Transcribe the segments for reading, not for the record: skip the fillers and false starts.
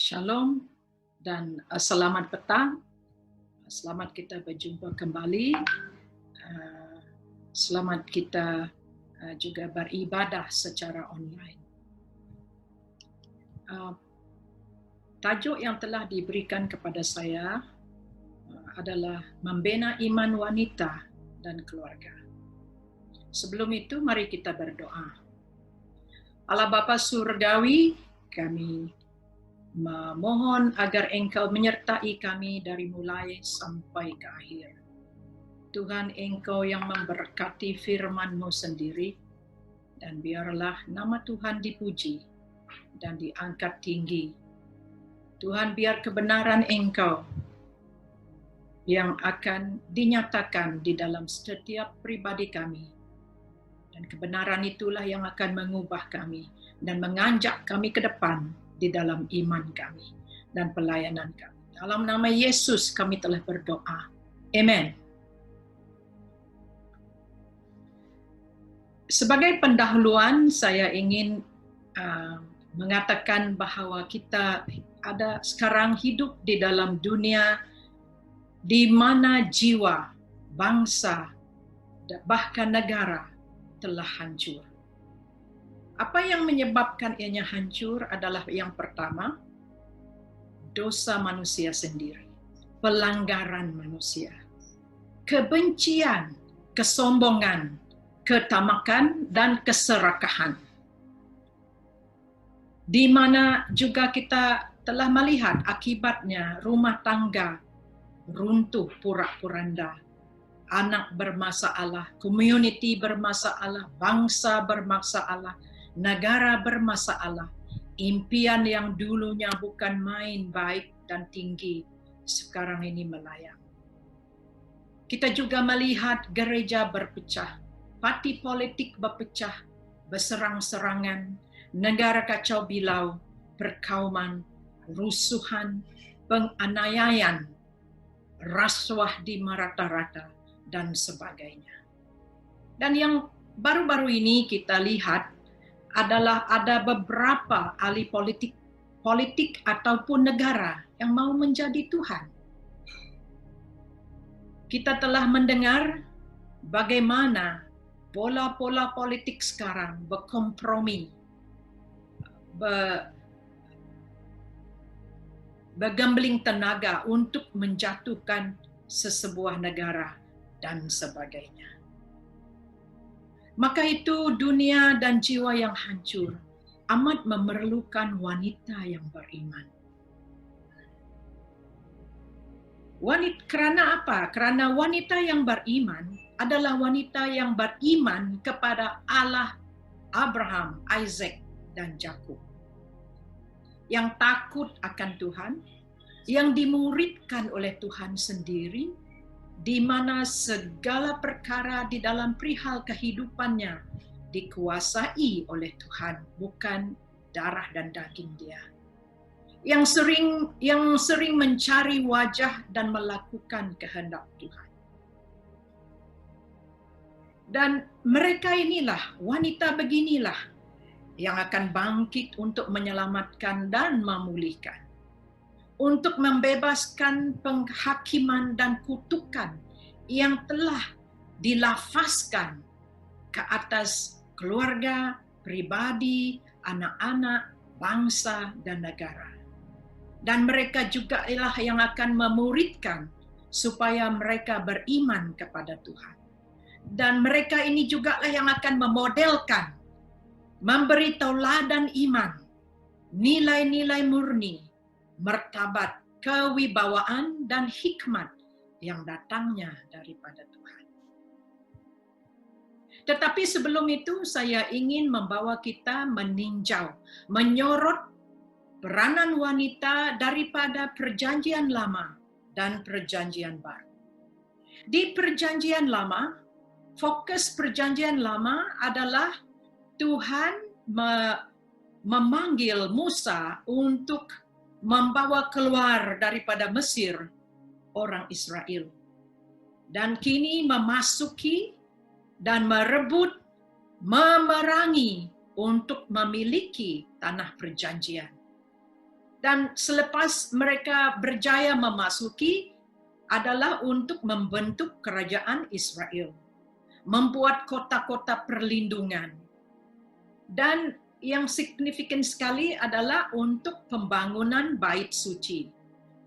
Shalom dan selamat petang. Selamat kita berjumpa kembali. Selamat kita juga beribadah secara online. Tajuk yang telah diberikan kepada saya adalah membina iman wanita dan keluarga. Sebelum itu, mari kita berdoa. Allah Bapa Surgawi, kami memohon agar Engkau menyertai kami dari mulai sampai ke akhir. Tuhan, Engkau yang memberkati firman-Mu sendiri, dan biarlah nama Tuhan dipuji dan diangkat tinggi. Tuhan, biar kebenaran Engkau yang akan dinyatakan di dalam setiap pribadi kami, dan kebenaran itulah yang akan mengubah kami dan mengajak kami ke depan di dalam iman kami dan pelayanan kami. Dalam nama Yesus kami telah berdoa. Amen. Sebagai pendahuluan, saya ingin mengatakan bahwa kita ada sekarang hidup di dalam dunia di mana jiwa, bangsa, bahkan negara telah hancur. Apa yang menyebabkan ianya hancur adalah yang pertama, dosa manusia sendiri, pelanggaran manusia, kebencian, kesombongan, ketamakan, dan keserakahan. Di mana juga kita telah melihat akibatnya rumah tangga runtuh porak-poranda, anak bermasalah, community bermasalah, bangsa bermasalah, negara bermasalah, impian yang dulunya bukan main baik dan tinggi, sekarang ini melayang. Kita juga melihat gereja berpecah, parti politik berpecah, berserang-serangan, negara kacau bilau, perkauman, rusuhan, penganiayaan, rasuah di rata-rata, dan sebagainya. Dan yang baru-baru ini kita lihat adalah ada beberapa ahli politik ataupun negara yang mau menjadi Tuhan. Kita telah mendengar bagaimana pola-pola politik sekarang berkompromi, bergambling tenaga untuk menjatuhkan sesebuah negara dan sebagainya. Maka itu dunia dan jiwa yang hancur amat memerlukan wanita yang beriman. Karena apa? Karena wanita yang beriman adalah wanita yang beriman kepada Allah Abraham, Isaac, dan Yakub. Yang takut akan Tuhan, yang dimuridkan oleh Tuhan sendiri, di mana segala perkara di dalam perihal kehidupannya dikuasai oleh Tuhan, bukan darah dan daging dia. Yang sering mencari wajah dan melakukan kehendak Tuhan. Dan mereka inilah, wanita beginilah, yang akan bangkit untuk menyelamatkan dan memulihkan, untuk membebaskan penghakiman dan kutukan yang telah dilafazkan ke atas keluarga, pribadi, anak-anak, bangsa, dan negara. Dan mereka juga ialah yang akan memuridkan supaya mereka beriman kepada Tuhan. Dan mereka ini juga yang akan memodelkan, memberi tauladan iman, nilai-nilai murni, martabat, kewibawaan, dan hikmat yang datangnya daripada Tuhan. Tetapi sebelum itu saya ingin membawa kita meninjau, menyorot peranan wanita daripada Perjanjian Lama dan Perjanjian Baru. Di Perjanjian Lama, fokus Perjanjian Lama adalah Tuhan memanggil Musa untuk membawa keluar daripada Mesir orang Israel. Dan kini memasuki dan merebut, memerangi untuk memiliki tanah perjanjian. Dan selepas mereka berjaya memasuki adalah untuk membentuk kerajaan Israel, membuat kota-kota perlindungan. Dan yang signifikan sekali adalah untuk pembangunan bait suci,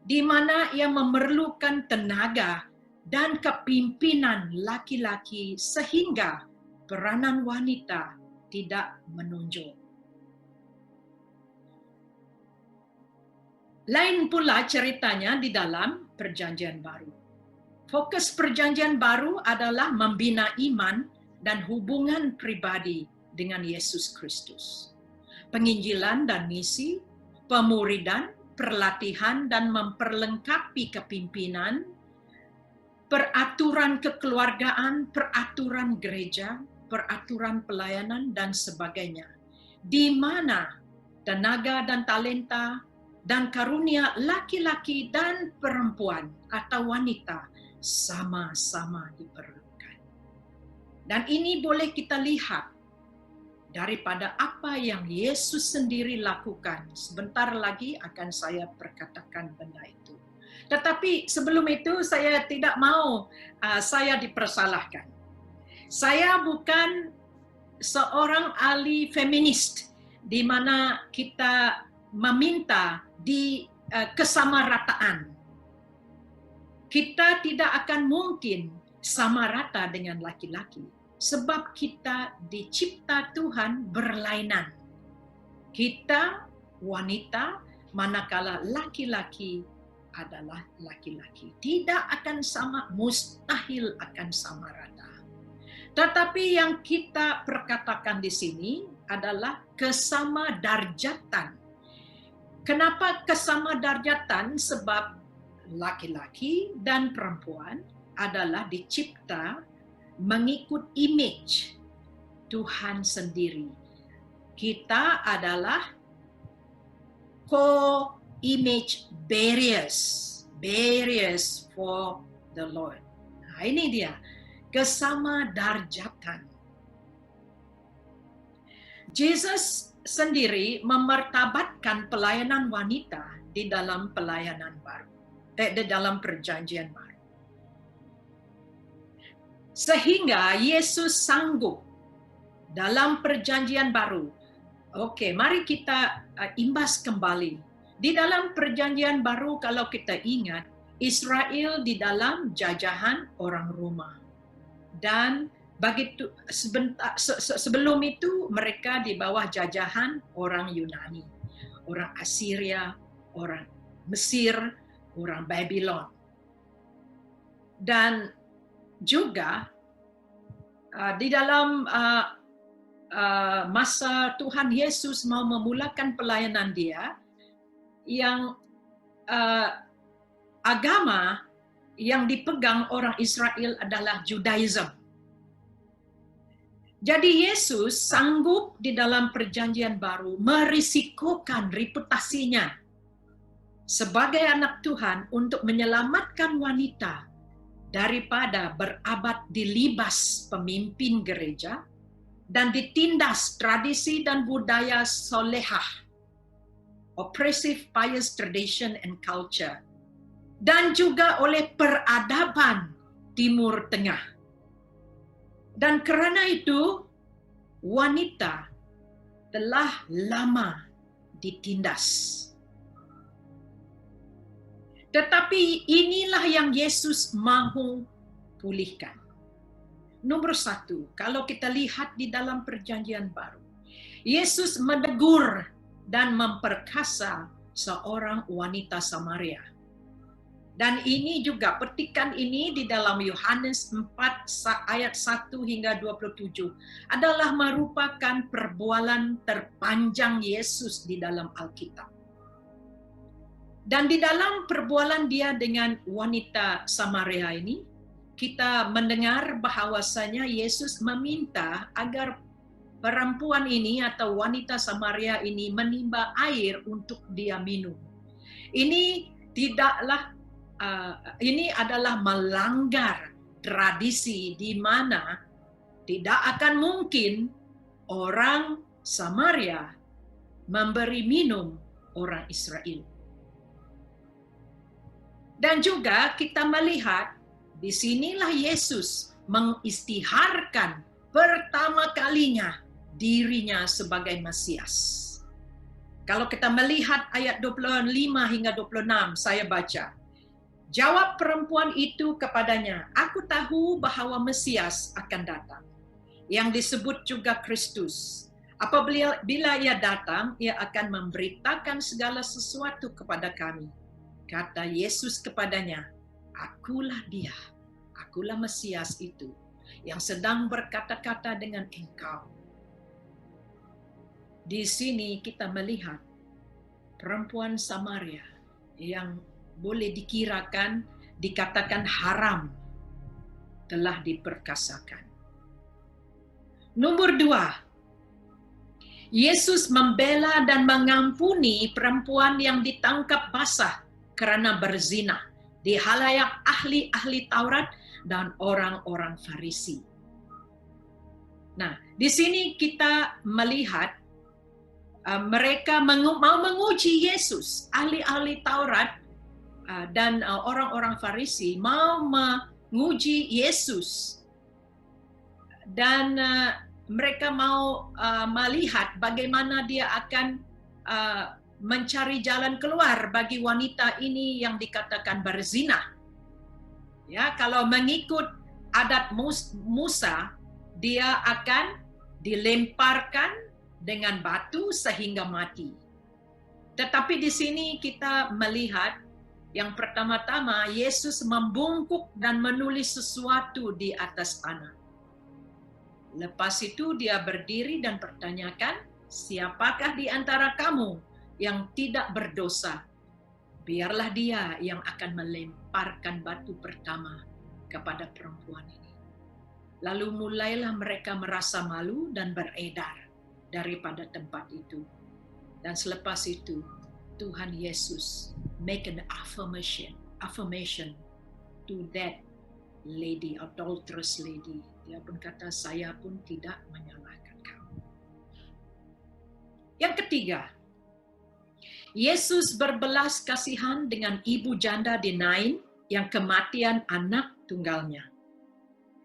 di mana ia memerlukan tenaga dan kepimpinan laki-laki sehingga peranan wanita tidak menonjol. Lain pula ceritanya di dalam Perjanjian Baru. Fokus Perjanjian Baru adalah membina iman dan hubungan pribadi dengan Yesus Kristus. Penginjilan dan misi, pemuridan, perlatihan dan memperlengkapi kepimpinan, peraturan kekeluargaan, peraturan gereja, peraturan pelayanan, dan sebagainya. Di mana tenaga dan talenta dan karunia laki-laki dan perempuan atau wanita sama-sama diperlukan. Dan ini boleh kita lihat daripada apa yang Yesus sendiri lakukan. Sebentar lagi akan saya perkatakan benda itu. Tetapi sebelum itu saya tidak mau saya dipersalahkan. Saya bukan seorang ahli feminis di mana kita meminta di kesamarataan. Kita tidak akan mungkin sama rata dengan laki-laki sebab kita dicipta Tuhan berlainan. Kita wanita, manakala laki-laki adalah laki-laki. Tidak akan sama, mustahil akan sama rata. Tetapi yang kita perkatakan di sini adalah kesama darjatan. Kenapa kesama darjatan? Sebab laki-laki dan perempuan adalah dicipta mengikut image Tuhan sendiri. Kita adalah co-image bearers for the Lord. Nah, ini dia, kesama darjatan. Jesus sendiri memartabatkan pelayanan wanita di dalam pelayanan baru, di dalam Perjanjian Baru. Sehingga Yesus sanggup dalam Perjanjian Baru. Oke, mari kita imbas kembali. Di dalam Perjanjian Baru, kalau kita ingat, Israel di dalam jajahan orang Roma. Dan begitu sebelum itu mereka di bawah jajahan orang Yunani, orang Assyria, orang Mesir, orang Babylon. Dan juga di dalam masa Tuhan Yesus mau memulakan pelayanan dia, yang agama yang dipegang orang Israel adalah Judaism. Jadi Yesus sanggup di dalam Perjanjian Baru merisikokan reputasinya sebagai anak Tuhan untuk menyelamatkan wanita daripada berabad dilibas pemimpin gereja dan ditindas tradisi dan budaya solehah, oppressive pious tradition and culture, dan juga oleh peradaban Timur Tengah. Dan kerana itu, wanita telah lama ditindas. Tetapi inilah yang Yesus mahu pulihkan. Nomor satu, kalau kita lihat di dalam Perjanjian Baru, Yesus menegur dan memperkasa seorang wanita Samaria. Dan ini juga, petikan ini di dalam Yohanes 4 ayat 1 hingga 27 adalah merupakan perbualan terpanjang Yesus di dalam Alkitab. Dan di dalam perbualan dia dengan wanita Samaria ini, kita mendengar bahawasanya Yesus meminta agar perempuan ini atau wanita Samaria ini menimba air untuk dia minum. Ini tidaklah ini adalah melanggar tradisi di mana tidak akan mungkin orang Samaria memberi minum orang Israel. Dan juga kita melihat disinilah Yesus mengisytiharkan pertama kalinya dirinya sebagai Mesias. Kalau kita melihat ayat 25 hingga 26, saya baca. Jawab perempuan itu kepadanya, aku tahu bahwa Mesias akan datang, yang disebut juga Kristus. Apabila ia datang, ia akan memberitakan segala sesuatu kepada kami. Kata Yesus kepadanya, akulah dia, akulah Mesias itu, yang sedang berkata-kata dengan engkau. Di sini kita melihat perempuan Samaria yang boleh dikatakan haram telah diperkasakan. Nomor 2, Yesus membela dan mengampuni perempuan yang ditangkap basah karena berzina di halayak ahli-ahli Taurat dan orang-orang Farisi. Nah, di sini kita melihat mereka mau menguji Yesus. Ahli-ahli Taurat dan orang-orang Farisi mau menguji Yesus. Dan mereka mau melihat bagaimana dia akan mencari jalan keluar bagi wanita ini yang dikatakan berzina. Ya, kalau mengikut adat Musa, dia akan dilemparkan dengan batu sehingga mati. Tetapi di sini kita melihat yang pertama-tama Yesus membungkuk dan menulis sesuatu di atas tanah. Lepas itu dia berdiri dan pertanyakan, siapakah di antara kamu yang tidak berdosa? Biarlah dia yang akan melemparkan batu pertama kepada perempuan ini. Lalu mulailah mereka merasa malu dan beredar daripada tempat itu. Dan selepas itu Tuhan Yesus make an affirmation to that lady, adulterous lady. Dia pun kata, saya pun tidak menyalahkan kamu. Yang ketiga, Yesus berbelas kasihan dengan ibu janda di Nain yang kematian anak tunggalnya.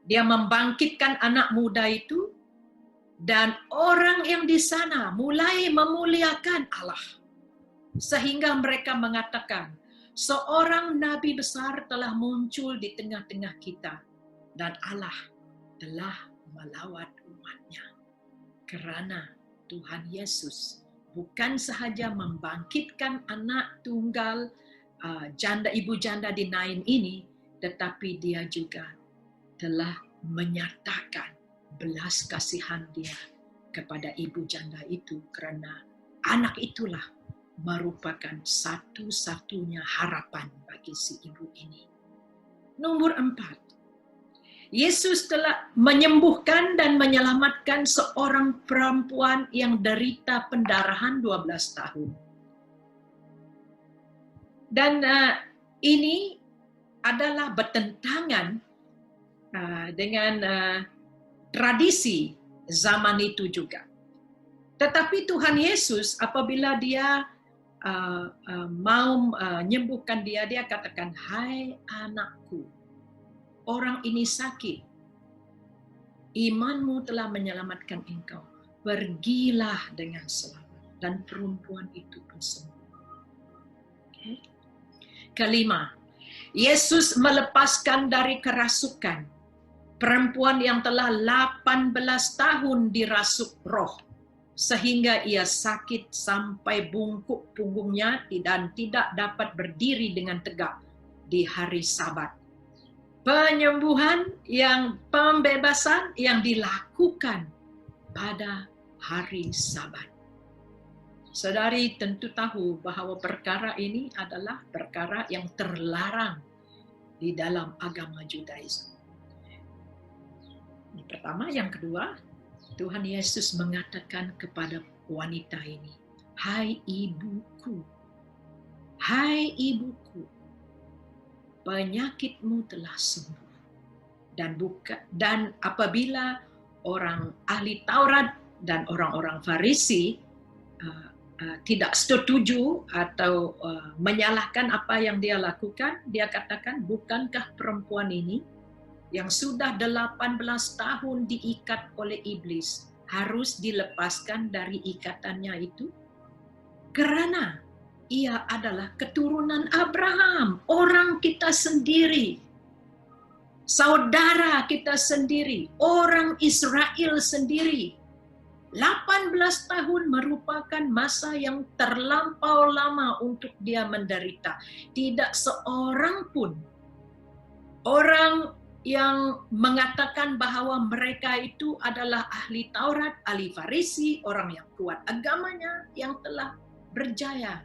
Dia membangkitkan anak muda itu, dan orang yang di sana mulai memuliakan Allah. Sehingga mereka mengatakan, seorang nabi besar telah muncul di tengah-tengah kita. Dan Allah telah melawat umatnya. Kerana Tuhan Yesus bukan sahaja membangkitkan anak tunggal ibu janda di Nain ini, tetapi dia juga telah menyatakan belas kasihan dia kepada ibu janda itu, kerana anak itulah merupakan satu-satunya harapan bagi si ibu ini. Nomor 4, Yesus telah menyembuhkan dan menyelamatkan seorang perempuan yang derita pendarahan 12 tahun. Dan ini adalah bertentangan dengan tradisi zaman itu juga. Tetapi Tuhan Yesus apabila dia mau menyembuhkan dia katakan, hai anakku, orang ini sakit, imanmu telah menyelamatkan engkau, pergilah dengan selamat. Dan perempuan itu pun sembuh. Okay. Kelima, Yesus melepaskan dari kerasukan perempuan yang telah 18 tahun dirasuk roh, sehingga ia sakit sampai bungkuk punggungnya dan tidak dapat berdiri dengan tegak di hari Sabat. Pembebasan yang dilakukan pada hari Sabat. Saudari tentu tahu bahwa perkara ini adalah perkara yang terlarang di dalam agama Judaisme. Ini pertama. Yang kedua, Tuhan Yesus mengatakan kepada wanita ini, hai ibuku, penyakitmu telah sembuh. Dan apabila orang ahli Taurat dan orang-orang Farisi tidak setuju atau menyalahkan apa yang dia lakukan, dia katakan, bukankah perempuan ini yang sudah 18 tahun diikat oleh iblis harus dilepaskan dari ikatannya itu? Karena ia adalah keturunan Abraham, orang kita sendiri, saudara kita sendiri, orang Israel sendiri. 18 tahun merupakan masa yang terlampau lama untuk dia menderita. Tidak seorang pun orang yang mengatakan bahwa mereka itu adalah ahli Taurat, ahli Farisi, orang yang kuat agamanya, yang telah berjaya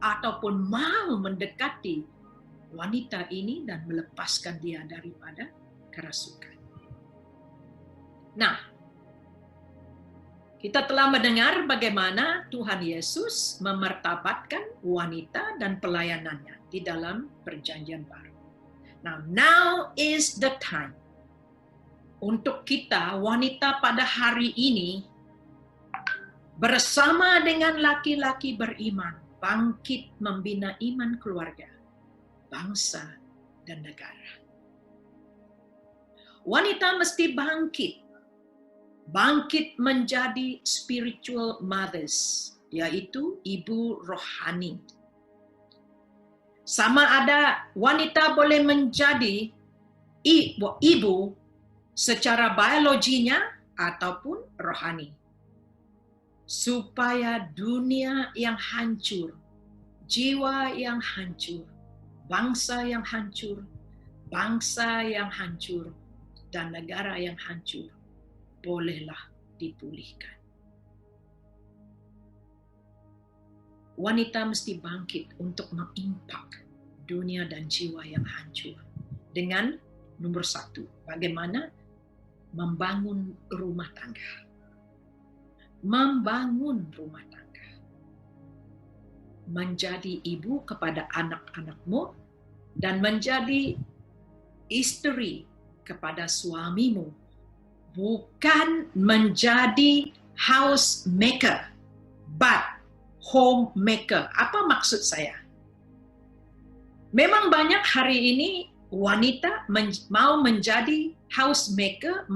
ataupun mau mendekati wanita ini dan melepaskan dia daripada kerasukan. Nah, kita telah mendengar bagaimana Tuhan Yesus memartabatkan wanita dan pelayanannya di dalam Perjanjian Baru. Now is the time untuk kita wanita pada hari ini bersama dengan laki-laki beriman bangkit membina iman keluarga, bangsa, dan negara. Wanita mesti bangkit menjadi spiritual mothers, yaitu ibu rohani. Sama ada wanita boleh menjadi ibu secara biologinya ataupun rohani. Supaya dunia yang hancur, jiwa yang hancur, bangsa yang hancur, dan negara yang hancur bolehlah dipulihkan. Wanita mesti bangkit untuk mengimpak dunia dan jiwa yang hancur. Dengan nomor 1, bagaimana membangun rumah tangga. Membangun rumah tangga. Menjadi ibu kepada anak-anakmu dan menjadi istri kepada suamimu. Bukan menjadi housemaker, but homemaker. Apa maksud saya? Memang banyak hari ini wanita mau menjadi housemaker,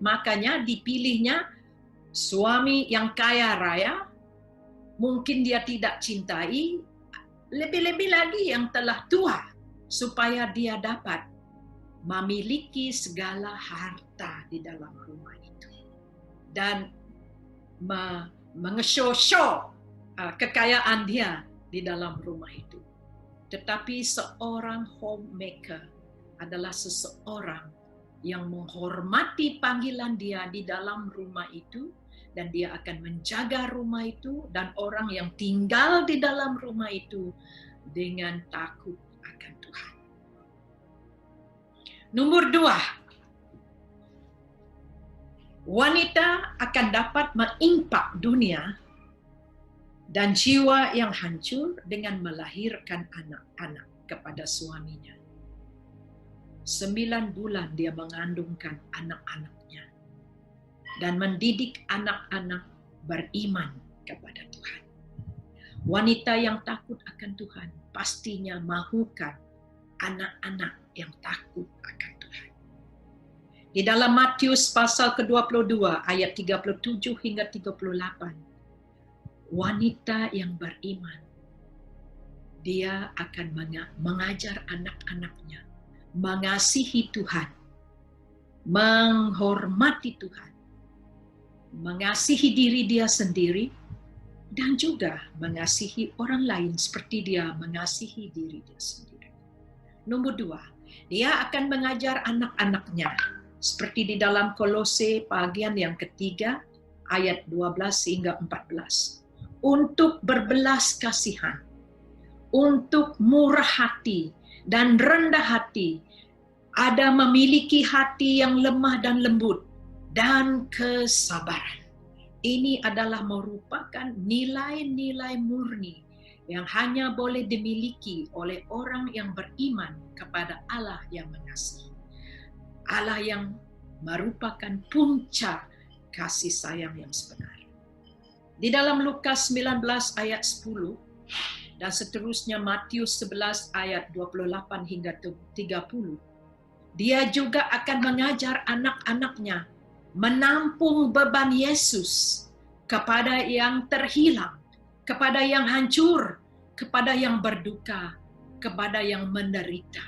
makanya dipilihnya suami yang kaya raya, mungkin dia tidak cintai, lebih-lebih lagi yang telah tua, supaya dia dapat memiliki segala harta di dalam rumah itu. Dan mengeshow kekayaan dia di dalam rumah itu. Tetapi seorang homemaker adalah seseorang yang menghormati panggilan dia di dalam rumah itu, dan dia akan menjaga rumah itu dan orang yang tinggal di dalam rumah itu dengan takut akan Tuhan. Nomor 2, wanita akan dapat mengimpak dunia dan jiwa yang hancur dengan melahirkan anak-anak kepada suaminya. 9 bulan dia mengandungkan anak-anaknya dan mendidik anak-anak beriman kepada Tuhan. Wanita yang takut akan Tuhan pastinya mahukan anak-anak yang takut akan Tuhan. Di dalam Matius pasal ke-22 ayat 37 hingga 38, wanita yang beriman, dia akan mengajar anak-anaknya mengasihi Tuhan, menghormati Tuhan, mengasihi diri dia sendiri, dan juga mengasihi orang lain seperti dia mengasihi diri dia sendiri. Nomor 2, dia akan mengajar anak-anaknya seperti di dalam Kolose bagian yang ketiga ayat 12 hingga 14. Untuk berbelas kasihan, untuk murah hati dan rendah hati, ada memiliki hati yang lemah dan lembut, dan kesabaran. Ini adalah merupakan nilai-nilai murni yang hanya boleh dimiliki oleh orang yang beriman kepada Allah yang mengasihi. Allah yang merupakan puncak kasih sayang yang sebenar. Di dalam Lukas 19 ayat 10 dan seterusnya Matius 11 ayat 28 hingga 30, dia juga akan mengajar anak-anaknya menampung beban Yesus kepada yang terhilang, kepada yang hancur, kepada yang berduka, kepada yang menderita.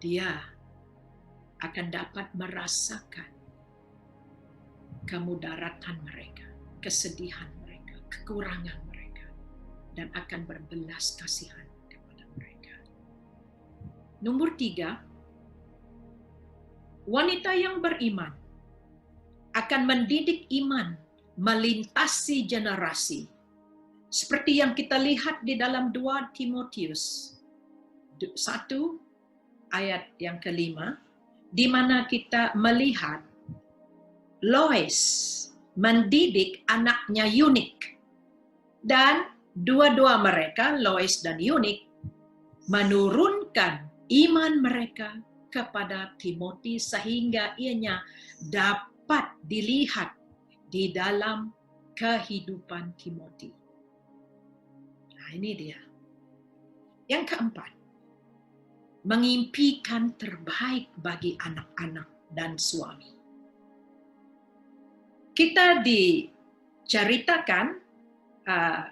Dia akan dapat merasakan kemudaratan mereka, kesedihan mereka, kekurangan mereka, dan akan berbelas kasihan kepada mereka. Nomor 3, wanita yang beriman akan mendidik iman melintasi generasi. Seperti yang kita lihat di dalam 2 Timotius 1 ayat yang ke-5, di mana kita melihat Lois mendidik anaknya Yunik. Dan dua-dua mereka, Lois dan Yunik, menurunkan iman mereka kepada Timothy sehingga ianya dapat dilihat di dalam kehidupan Timothy. Nah, ini dia. Yang keempat, mengimpikan terbaik bagi anak-anak dan suami. Kita diceritakan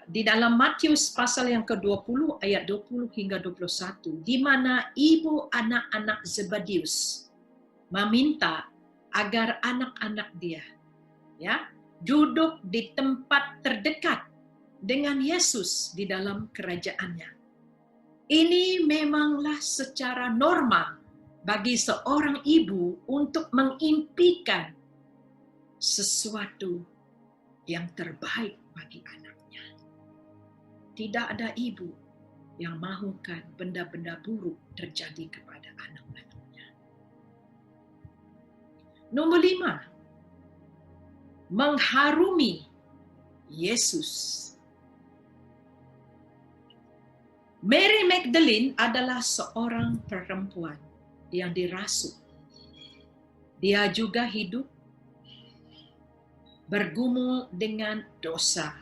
di dalam Matius pasal yang ke-20 ayat 20 hingga 21, di mana ibu anak-anak Zebedius meminta agar anak-anak dia duduk di tempat terdekat dengan Yesus di dalam kerajaannya. Ini memanglah secara normal bagi seorang ibu untuk mengimpikan sesuatu yang terbaik bagi anaknya. Tidak ada ibu yang mahukan benda-benda buruk terjadi kepada anak-anaknya. Nomor 5, mengharumi Yesus. Mary Magdalene adalah seorang perempuan yang dirasuk. Dia juga hidup bergumul dengan dosa,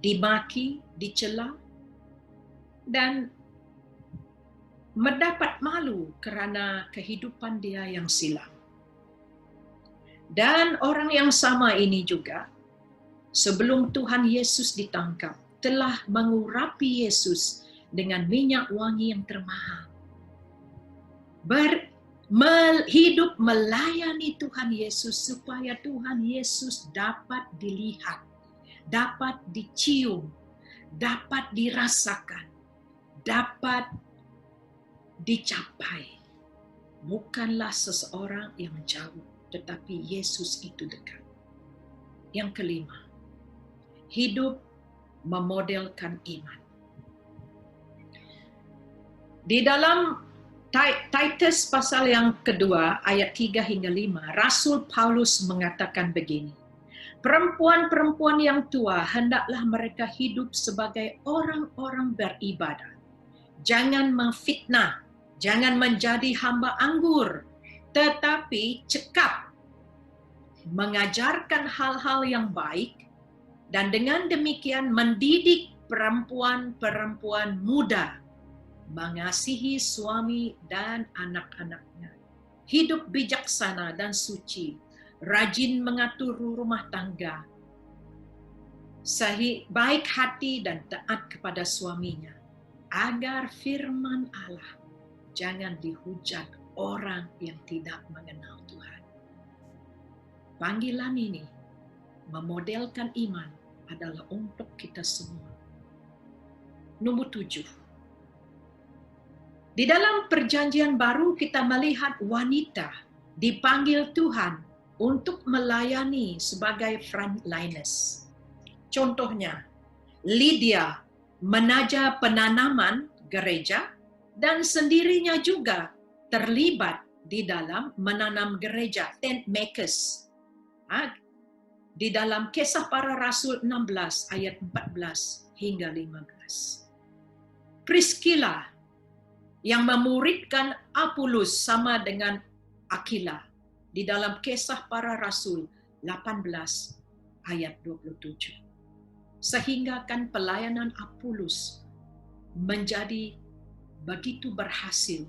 dimaki, dicela, dan mendapat malu karena kehidupan dia yang silam. Dan orang yang sama ini juga, sebelum Tuhan Yesus ditangkap, telah mengurapi Yesus dengan minyak wangi yang termahal. Hidup melayani Tuhan Yesus supaya Tuhan Yesus dapat dilihat, dapat dicium, dapat dirasakan, dapat dicapai. Bukanlah seseorang yang jauh, tetapi Yesus itu dekat. Yang kelima, hidup memodelkan iman. Di dalam Titus pasal yang kedua ayat 3 hingga 5, Rasul Paulus mengatakan begini, perempuan-perempuan yang tua hendaklah mereka hidup sebagai orang-orang beribadah. Jangan memfitnah, jangan menjadi hamba anggur, tetapi cekap mengajarkan hal-hal yang baik, dan dengan demikian mendidik perempuan-perempuan muda mengasihi suami dan anak-anaknya, hidup bijaksana dan suci, rajin mengatur rumah tangga, baik hati dan taat kepada suaminya, agar firman Allah jangan dihujat orang yang tidak mengenal Tuhan. Panggilan ini memodelkan iman adalah untuk kita semua. Nomor 7. Di dalam perjanjian baru kita melihat wanita dipanggil Tuhan untuk melayani sebagai frontliners. Contohnya, Lydia menaja penanaman gereja dan sendirinya juga terlibat di dalam menanam gereja, tent makers. Di dalam Kisah Para Rasul 16 ayat 14 hingga 15. Priscilla yang memuridkan Apollos sama dengan Aquila di dalam Kisah Para Rasul 18 ayat 27. Sehingga kan pelayanan Apollos menjadi begitu berhasil.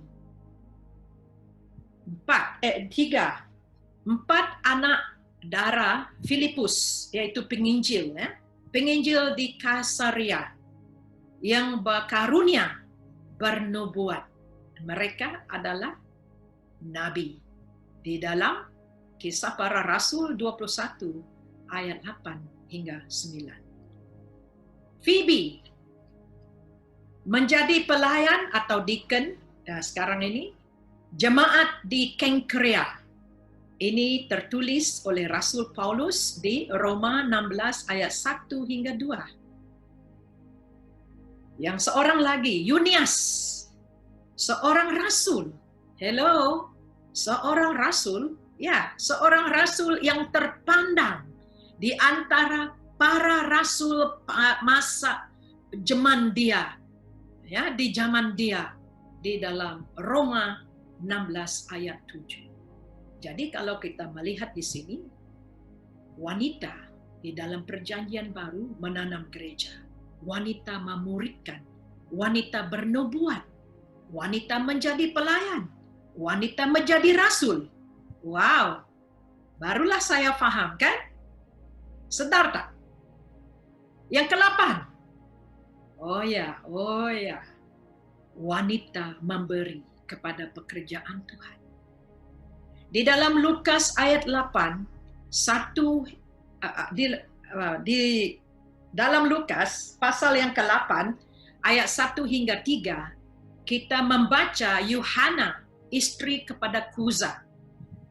Empat anak darah Filipus, yaitu penginjil, penginjil di Kaisarea yang berkarunia bernubuat. Mereka adalah nabi. Di dalam Kisah Para Rasul 21 ayat 8 hingga 9. Phoebe menjadi pelayan atau deacon sekarang ini jemaat di Kenkrea. Ini tertulis oleh Rasul Paulus di Roma 16 ayat 1 hingga 2. Yang seorang lagi, Yunias, seorang rasul. Hello, seorang rasul, seorang rasul yang terpandang di antara para rasul masa zaman dia, di zaman dia, di dalam Roma 16 ayat 7. Jadi kalau kita melihat di sini, wanita di dalam perjanjian baru menanam gereja, wanita memuridkan, wanita bernubuat, wanita menjadi pelayan, wanita menjadi rasul. Wow, barulah saya paham kan? Sedar tak? Yang ke-8. Oh ya, wanita memberi kepada pekerjaan Tuhan. Di dalam Lukas ayat 8, di dalam Lukas pasal yang ke-8 ayat 1 hingga 3, kita membaca Yohana, istri kepada Kuza.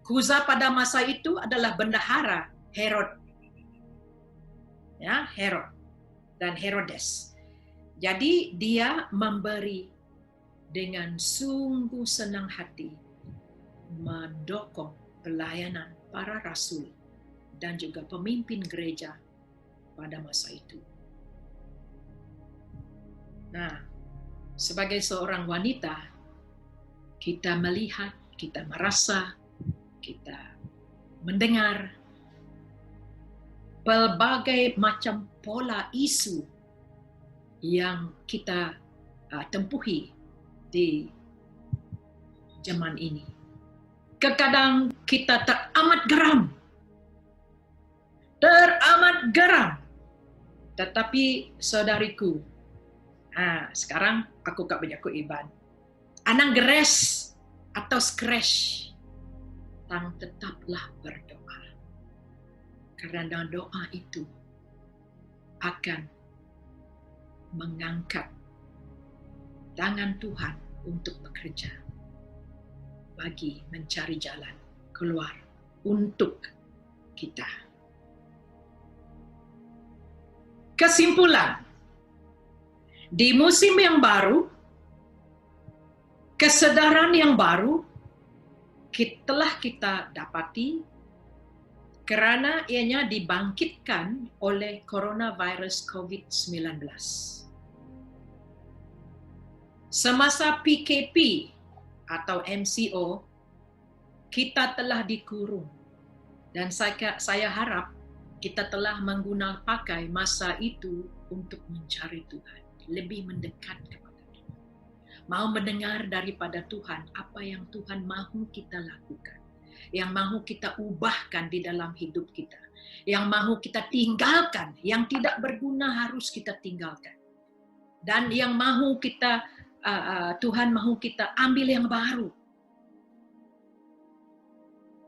Kuza pada masa itu adalah bendahara Herod. Herod dan Herodes. Jadi dia memberi dengan sungguh senang hati, mendukung pelayanan para rasul dan juga pemimpin gereja pada masa itu. Nah, sebagai seorang wanita, kita melihat, kita merasa, kita mendengar berbagai macam pola isu yang kita tempuhi di zaman ini. Kadang kita teramat geram. Tetapi saudariku, sekarang aku kat banyak iban. Anang geres atau skresh, tang tetaplah berdoa. Karena doa itu akan mengangkat tangan Tuhan untuk bekerja bagi mencari jalan keluar untuk kita. Kesimpulan, di musim yang baru, kesadaran yang baru telah kita dapati karena ianya dibangkitkan oleh coronavirus COVID-19. Semasa PKP atau MCO, kita telah dikurung. Dan saya harap kita telah menggunakan pakai masa itu untuk mencari Tuhan, lebih mendekat kepada Tuhan. Mau mendengar daripada Tuhan apa yang Tuhan mahu kita lakukan, yang mahu kita ubahkan di dalam hidup kita, yang mahu kita tinggalkan, yang tidak berguna harus kita tinggalkan. Dan yang mahu kita Tuhan mahu kita ambil yang baru.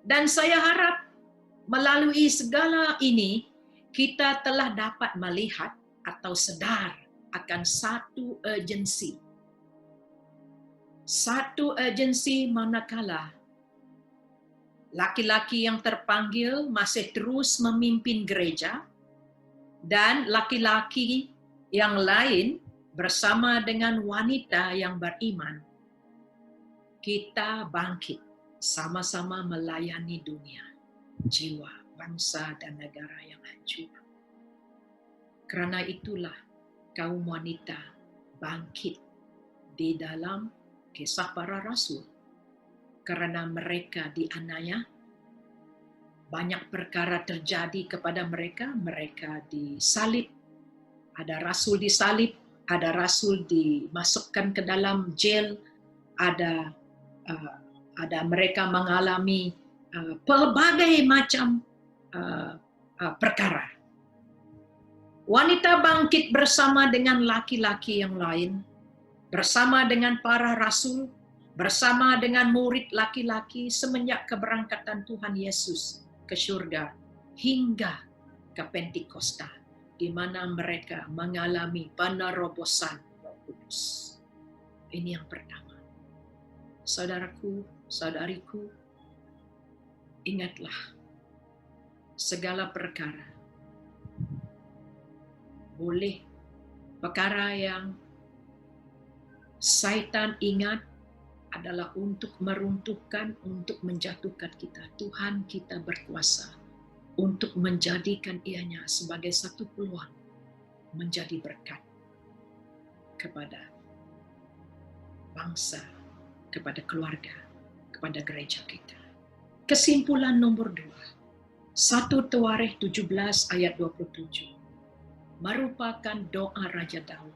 Dan saya harap melalui segala ini kita telah dapat melihat atau sadar akan satu urgensi. Satu urgensi manakala laki-laki yang terpanggil masih terus memimpin gereja dan laki-laki yang lain bersama dengan wanita yang beriman, kita bangkit sama-sama melayani dunia, jiwa, bangsa, dan negara yang hancur. Karena itulah kaum wanita bangkit di dalam Kisah Para Rasul. Karena mereka dianiaya, banyak perkara terjadi kepada mereka. Mereka disalib, ada rasul disalib, ada rasul dimasukkan ke dalam jail, ada mereka mengalami pelbagai macam perkara. Wanita bangkit bersama dengan laki-laki yang lain, bersama dengan para rasul, bersama dengan murid laki-laki semenjak keberangkatan Tuhan Yesus ke surga hingga ke Pentakosta, di mana mereka mengalami penerobosan Roh Kudus. Ini yang pertama. Saudaraku, saudariku, ingatlah segala perkara. Boleh perkara yang Satan ingat adalah untuk meruntuhkan, untuk menjatuhkan kita. Tuhan kita berkuasa untuk menjadikan ianya sebagai satu peluang menjadi berkat kepada bangsa, kepada keluarga, kepada gereja kita. Kesimpulan nomor 2, 1 Tawarikh 17 ayat 27 merupakan doa Raja Daud.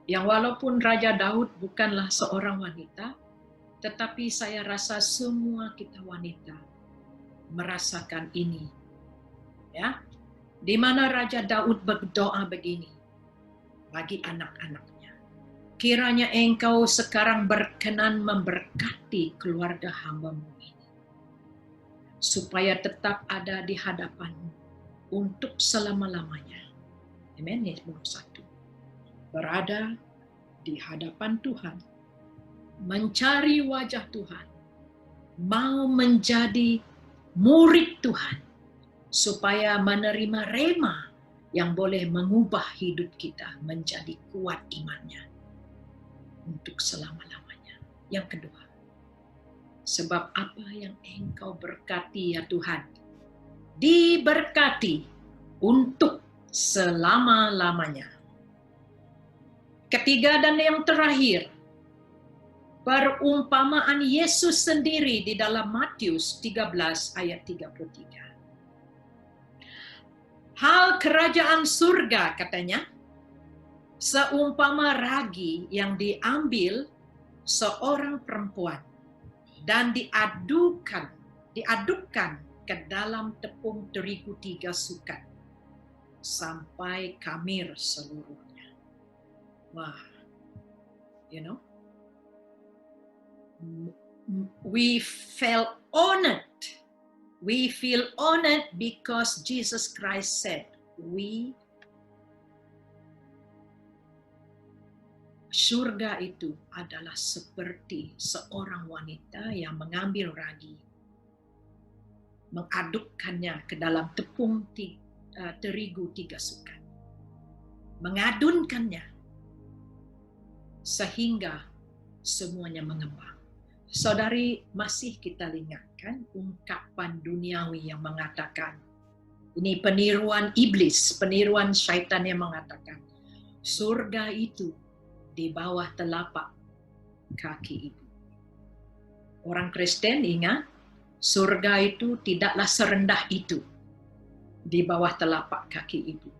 Yang walaupun Raja Daud bukanlah seorang wanita, tetapi saya rasa semua kita wanita merasakan ini. Ya, di mana Raja Daud berdoa begini bagi anak-anaknya. Kiranya engkau sekarang berkenan memberkati keluarga hamba-Mu ini, supaya tetap ada di hadapan-Mu untuk selama-lamanya. Amin. Nomor 1. Berada di hadapan Tuhan, mencari wajah Tuhan, mau menjadi murid Tuhan, supaya menerima rema yang boleh mengubah hidup kita menjadi kuat imannya untuk selama-lamanya. Yang kedua, sebab apa yang engkau berkati ya Tuhan, diberkati untuk selama-lamanya. Ketiga dan yang terakhir, perumpamaan Yesus sendiri di dalam Matius 13 ayat 33. Hal kerajaan surga katanya, seumpama ragi yang diambil seorang perempuan dan diadukkan ke dalam tepung terigu 3 sukat sampai kamir seluruhnya. Wah, we felt honored. We feel honored because Jesus Christ said, surga itu adalah seperti seorang wanita yang mengambil ragi, mengadukkannya ke dalam tepung terigu 3 sukat, mengadunkannya sehingga semuanya mengembang. Saudari, masih kita ingatkan ungkapan duniawi yang mengatakan, ini peniruan iblis, peniruan syaitan yang mengatakan, surga itu di bawah telapak kaki ibu. Orang Kristen ingat, surga itu tidaklah serendah itu di bawah telapak kaki ibu.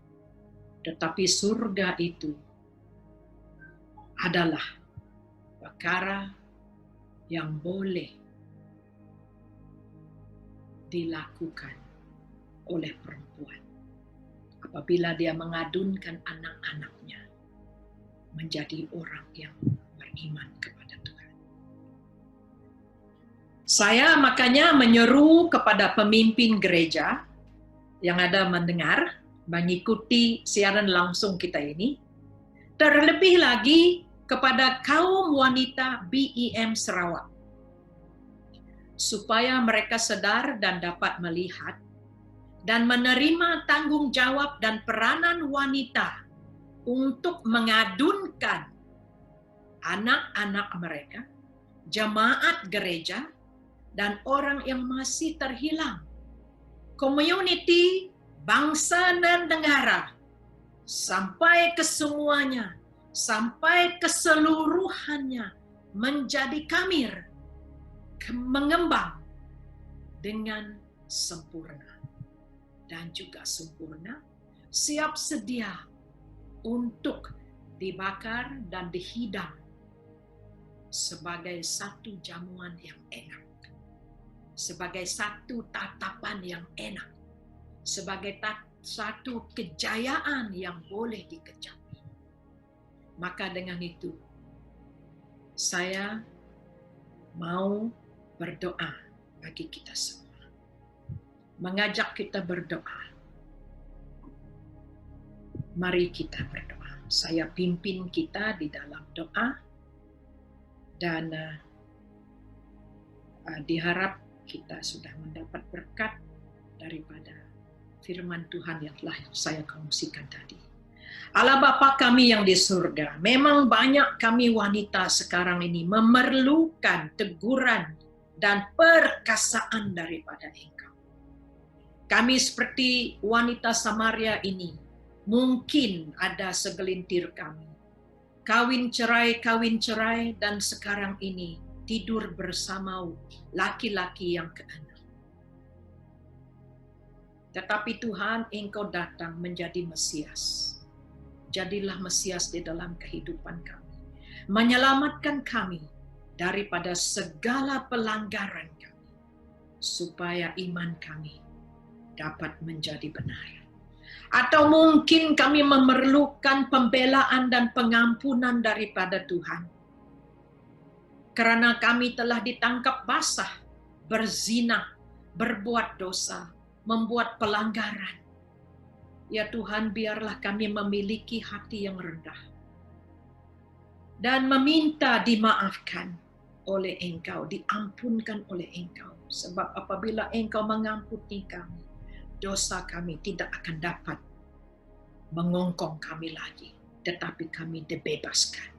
Tetapi surga itu adalah perkara yang boleh dilakukan oleh perempuan apabila dia mengadunkan anak-anaknya menjadi orang yang beriman kepada Tuhan. Saya makanya menyeru kepada pemimpin gereja yang ada mendengar, mengikuti siaran langsung kita ini, terlebih lagi kepada kaum wanita BEM Sarawak, supaya mereka sadar dan dapat melihat dan menerima tanggung jawab dan peranan wanita untuk mengadunkan anak-anak mereka, jemaat gereja, dan orang yang masih terhilang, community, bangsa dan negara, sampai ke semuanya, sampai keseluruhannya menjadi kamir, mengembang dengan sempurna dan juga sempurna, siap sedia untuk dibakar dan dihidang sebagai satu jamuan yang enak, sebagai satu tatapan yang enak, sebagai satu kejayaan yang boleh dikecapi. Maka dengan itu, saya mau berdoa bagi kita semua. Mengajak kita berdoa. Mari kita berdoa. Saya pimpin kita di dalam doa. Dan diharap kita sudah mendapat berkat daripada firman Tuhan yang telah saya kongsikan tadi. Allah Bapa kami yang di surga, memang banyak kami wanita sekarang ini memerlukan teguran dan perkasaan daripada Engkau. Kami seperti wanita Samaria ini, mungkin ada segelintir kami kawin cerai, dan sekarang ini tidur bersama laki-laki yang keenam. Tetapi Tuhan, Engkau datang menjadi Mesias. Jadilah Mesias di dalam kehidupan kami. Menyelamatkan kami daripada segala pelanggaran kami. Supaya iman kami dapat menjadi benar. Atau mungkin kami memerlukan pembelaan dan pengampunan daripada Tuhan. Karena kami telah ditangkap basah, berzina, berbuat dosa, membuat pelanggaran. Ya Tuhan, biarlah kami memiliki hati yang rendah. Dan meminta dimaafkan oleh Engkau, diampunkan oleh Engkau. Sebab apabila Engkau mengampuni kami, dosa kami tidak akan dapat mengongkong kami lagi, tetapi kami dibebaskan.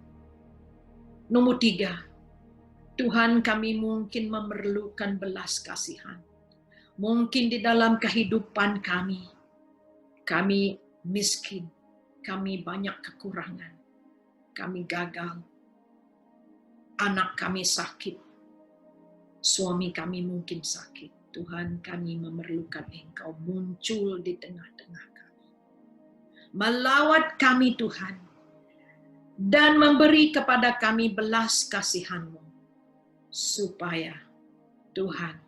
Nomor 3, Tuhan, kami mungkin memerlukan belas kasihan. Mungkin di dalam kehidupan kami miskin, kami banyak kekurangan, kami gagal, anak kami sakit, suami kami mungkin sakit. Tuhan, kami memerlukan Engkau muncul di tengah-tengah kami. Melawat kami Tuhan. Dan memberi kepada kami belas kasihan-Mu. Supaya Tuhan,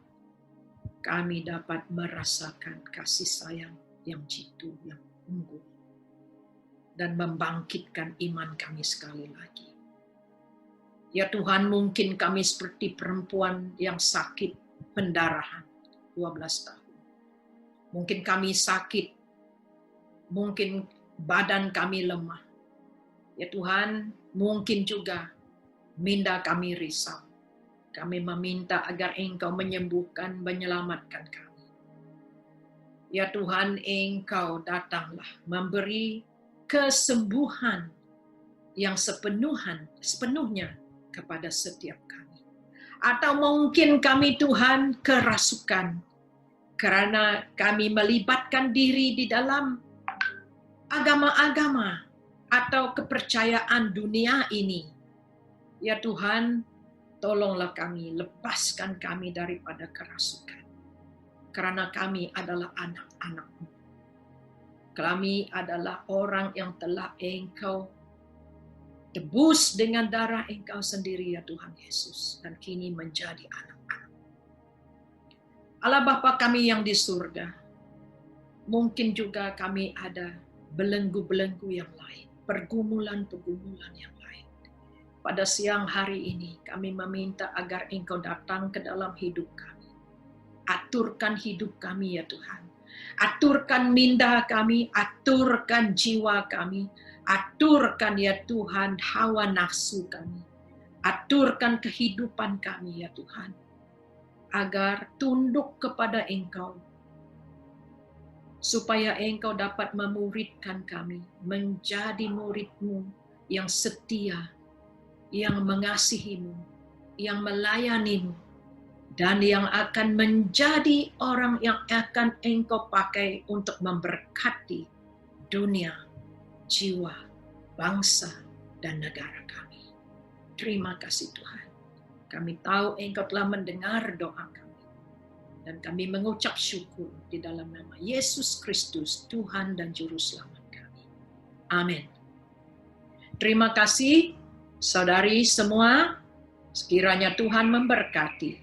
kami dapat merasakan kasih sayang yang jitu, yang unggul. Dan membangkitkan iman kami sekali lagi. Ya Tuhan, mungkin kami seperti perempuan yang sakit pendarahan. 12 tahun. Mungkin kami sakit, mungkin badan kami lemah. Ya Tuhan, mungkin juga minda kami risau. Kami meminta agar Engkau menyembuhkan, menyelamatkan kami. Ya Tuhan, Engkau datanglah memberi kesembuhan yang sepenuhnya kepada setiap kami. Atau mungkin kami Tuhan kerasukan karena kami melibatkan diri di dalam agama-agama atau kepercayaan dunia ini. Ya Tuhan, tolonglah kami, lepaskan kami daripada kerasukan. Karena kami adalah anak-anak-Mu. Kami adalah orang yang telah Engkau tebus dengan darah Engkau sendiri ya Tuhan Yesus. Dan kini menjadi anak-anak. Allah Bapa kami yang di surga. Mungkin juga kami ada belenggu-belenggu yang lain. Pergumulan-pergumulan yang lain. Pada siang hari ini kami meminta agar Engkau datang ke dalam hidup kami. Aturkan hidup kami ya Tuhan. Aturkan minda kami, aturkan jiwa kami. Aturkan ya Tuhan hawa nafsu kami. Aturkan kehidupan kami ya Tuhan. Agar tunduk kepada Engkau. Supaya Engkau dapat memuridkan kami. Menjadi murid-Mu yang setia. Yang mengasihi-Mu. Yang melayani-Mu. Dan yang akan menjadi orang yang akan Engkau pakai untuk memberkati dunia, jiwa, bangsa, dan negara kami. Terima kasih Tuhan. Kami tahu Engkau telah mendengar doa kami. Dan kami mengucap syukur di dalam nama Yesus Kristus, Tuhan dan Juru Selamat kami. Amin. Terima kasih, saudari semua. Sekiranya Tuhan memberkati.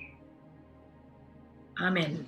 Amin.